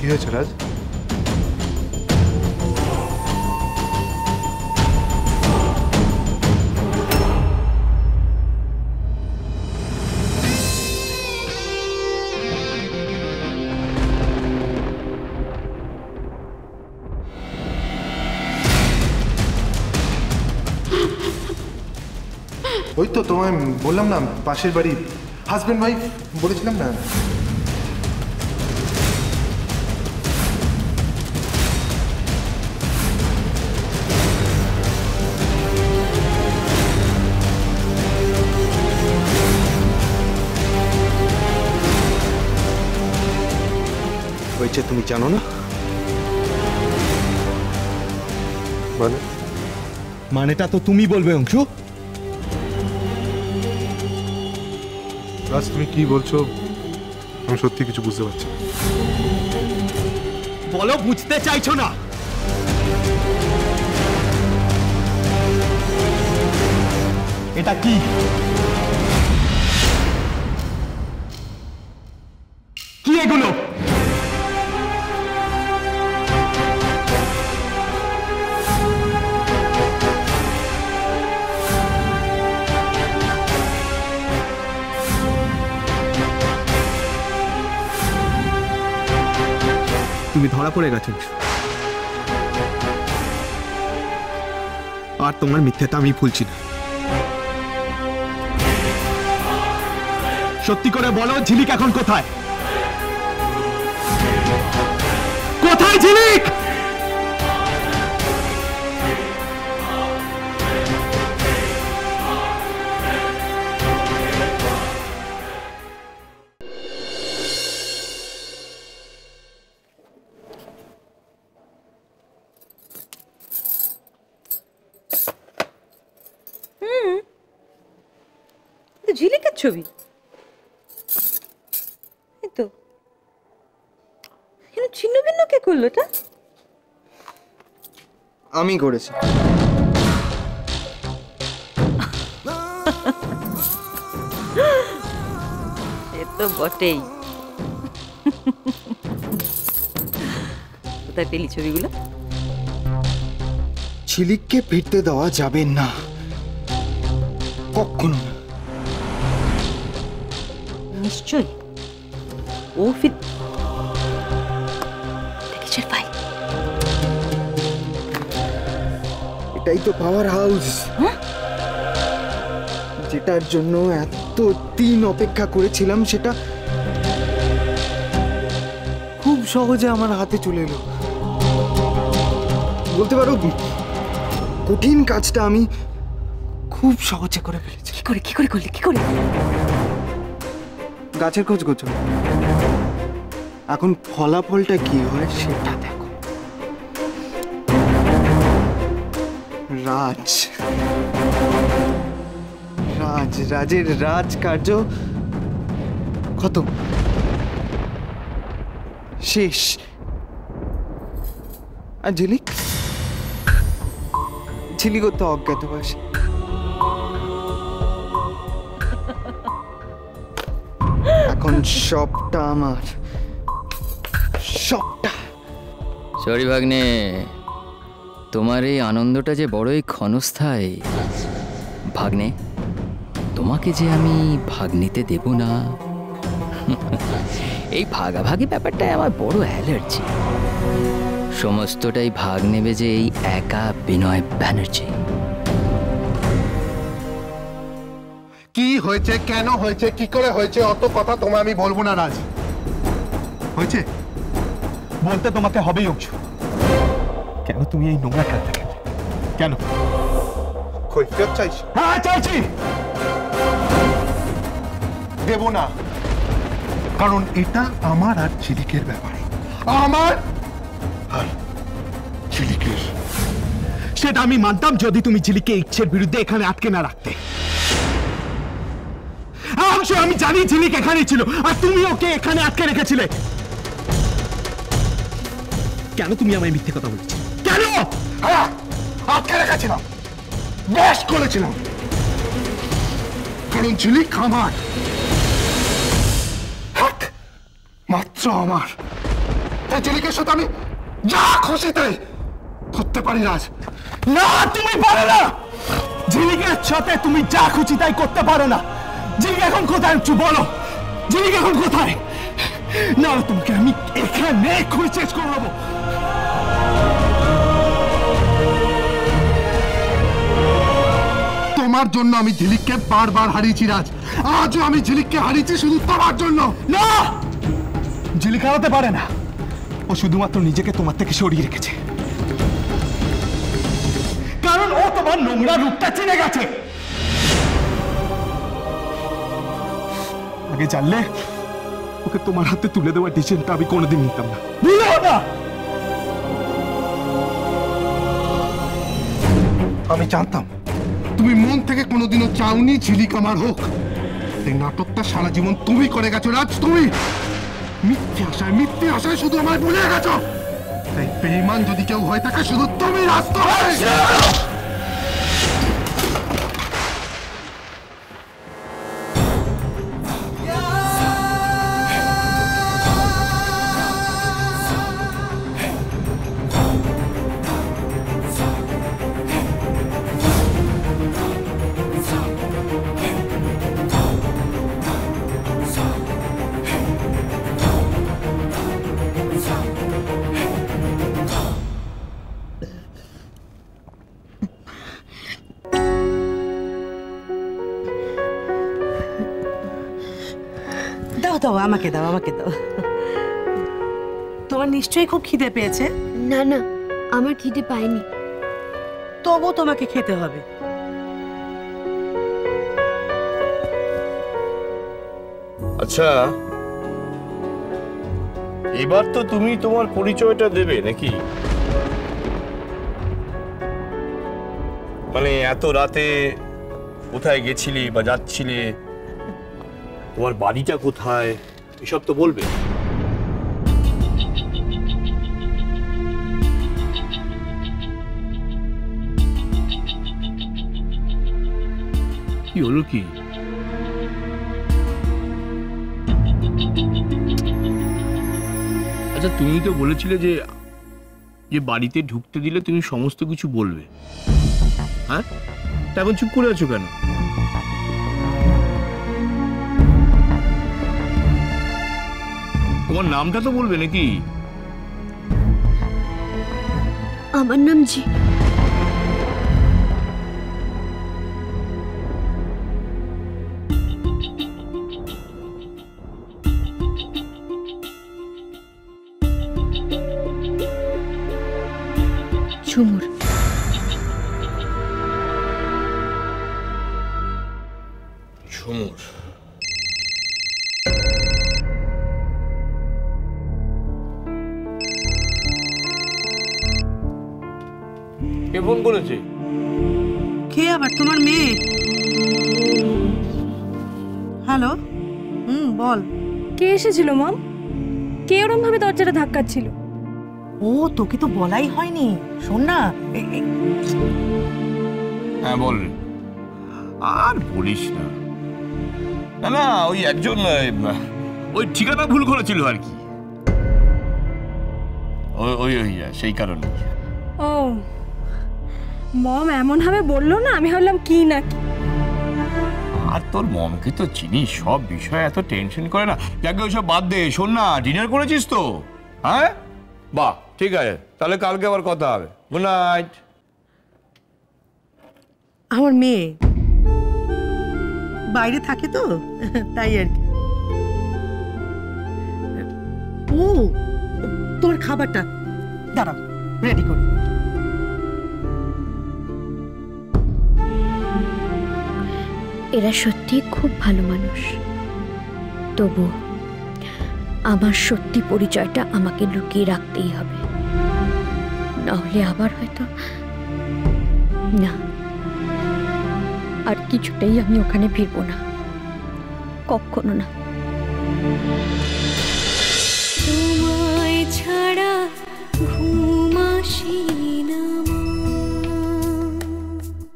কি হয়েছে রাজ? ওই তো তোমায় বললাম না, পাশের বাড়ি হাজব্যান্ড ওয়াইফ বলেছিলাম না। হয়েছে তুমি জানো না? মানেটা তো তুমি বলবে অংশু। রাজ তুমি কি বলছো আমি সত্যি কিছু বুঝতে পারছি না। বলো বুঝতে চাইছো না? এটা কি? কি এগুলো? তুমি ধরা পড়ে গেছো আর তোমার মিথ্যাটা আমি ভুলছি না। সত্যি করে বলো ঝিলিক এখন কোথায়? কোথায় ঝিলিক? ঝিলিকের ছবি তো ছিন্ন ভিন্ন কে করলো এটা? আমি করেছি। এ তো বটেই। কোথায় পেলি ছবিগুলো? ঝিলিককে ফিরতে দেওয়া যাবে না, কখনো না। নিশ্চয়ই ও ফির দেখেছে ভাই। এটাই তো পাওয়ার হাউস, যেটার জন্য এত দিন অপেক্ষা করেছিলাম সেটা খুব সহজে আমার হাতে চলে এলো। বলতে পারো কঠিন কাজটা আমি খুব সহজে করে ফেলেছি। কি করে কি করে করলি? কি করে? গাছের খোঁজ করছো, এখন ফলাফলটা কি হয় সেটা দেখো। রাজ রাজ রাজের রাজকার্য খতম, শেষ। আর ঝিলিক ঝিলিক তো অজ্ঞাতবাসী। এখন সবটা আমার, সবটা। সরি ভাগ্নে, তোমার এই আনন্দটা যে বড়ই ক্ষণস্থায়ী। ভাগ্নে, তোমাকে যে আমি ভাগ্নিতে দেব না, এই ভাগাভাগি ব্যাপারটাই আমার বড় অ্যালার্জি। সমস্তটাই ভাগ নেবে যে এই একা বিনয় ব্যানার্জি। কি হয়েছে, কেন হয়েছে, কি করে হয়েছে, অত কথা তোমায় আমি বলবো না রাজ। হয়েছে বলতে তোমাকে হবেই অংশু। কেন তুমি এই নোংরা খেলতে খেলে? কেন? কৈফিয়ত চাইছি? হ্যাঁ চাইছি। দেব না, কারণ এটা আমার আর ঝিলিকের ব্যাপারে। আমার আর ঝিলিকের। সেটা আমি মানতাম যদি তুমি ঝিলিককে ইচ্ছের বিরুদ্ধে এখানে আটকে না রাখতে। অংশু, আমি জানি ঝিলিক এখানেই ছিল আর তুমি ওকে এখানে আটকে রেখেছিলে। কেন তুমি আমায় মিথ্যে কথা বলছো? কেন? হ্যাঁ, আটকে রেখেছিলাম, বেশ করেছিলাম, কারণ ঝিলিক আমার, মাত্র আমার। সাথে ঝিলিকের সাথে আমি যা খুশি তাই করতে পারি রাজ। না, তুমি পারো না। ঝিলিকের সাথে তুমি যা খুশি তাই করতে পারো না। ঝিলিক এখন কোথায় একটু বলো, ঝিলিক এখন কোথায়? না, তোমাকে আমি এখানে খুঁজে চেঞ্জ করে দেবো। তোমার জন্য আমি ঝিলিককে বারবার হারিয়েছি রাজ, আজও আমি ঝিলিককে হারিয়েছি শুধু তোমার জন্য। না, ঝিলিক হারাতে পারে না। ও শুধুমাত্র নিজেকে তোমার থেকে সরিয়ে রেখেছে, কারণ ও তোমার নোংরা রূপটা চিনে গেছে। আগে জানলে ওকে তোমার হাতে তুলে দেওয়ার ডিসিশনটা আমি কোনোদিন নিতাম না। ভুলেও না। আমি জানতাম তুমি মন থেকে কোনোদিনও চাওনি ঝিলিক আমার হোক। এই নাটকটা সারা জীবন তুমি করে গেছো রাজ, তুমি মিথ্যে আশায় শুধু আমায় ভুলে গেছো। তাই বেঈমান যদি কেউ হয়ে থাকে শুধু তুমি রাস্তা। দাও দাও, আমাকে দাও, আমাকে দাও। তোমার নিশ্চয়ই খুব খিদে পেয়েছে। না না, আমার খিদে পায়নি। তবু তোমাকে খেতে হবে। আচ্ছা, এবার তো তুমি তোমার পরিচয়টা দেবে নাকি? মানে এত রাতে কোথায় গেছিলে বা যাচ্ছিলে, তোমার বাড়িটা কোথায়, এসব তো বলবে। কি হলো কি? আচ্ছা, তুমি তো বলেছিলে যে বাড়িতে ঢুকতে দিলে তুমি সমস্ত কিছু বলবে। হ্যাঁ, এখন চুপ করে আছো কেন? তোমার নামটা তো বলবে নাকি? আমার নাম ঝুমুর। ঝুমুর? কে ফোন করেছে? কে আবার? তোমার মেয়ে। হ্যালো, বল। কে এসেছিল মম? কে ওরম ভাবে দরজাটা ধাক্কাচ্ছিল? ও, তোকে তো বলাই হয়নি। শোন না। হ্যাঁ বল। আর বলিস না। না না, ওই একজন ওই ঠিকানা ভুল করেছিল আর কি, ওই সেই কারণে। ও, মম এমন ভাবে বললো না, আমি ভাবলাম কি না কি। আর তোর মমকে তো চিনিস, সব বিষয়ে এত টেনশন করে না। যাকে ওইসব বাদ দে। শোন না, ডিনার করেছিস তো? হ্যাঁ, বাহ, ঠিক আছে, তাহলে কালকে আবার কথা হবে। Good night. আমার মেয়ে বাইরে থাকে তো, তাই আর কি। ও, তোর খাবারটা দাঁড়াও, রেডি করি। এরা সত্যি খুব ভালো মানুষ। তবু আমার সত্যি পরিচয়টা আমাকে লুকিয়ে রাখতেই হবে, নাহলে আবার হয়তো না, আর কিছুতেই আমি ওখানে ফিরবো না, কখনো না।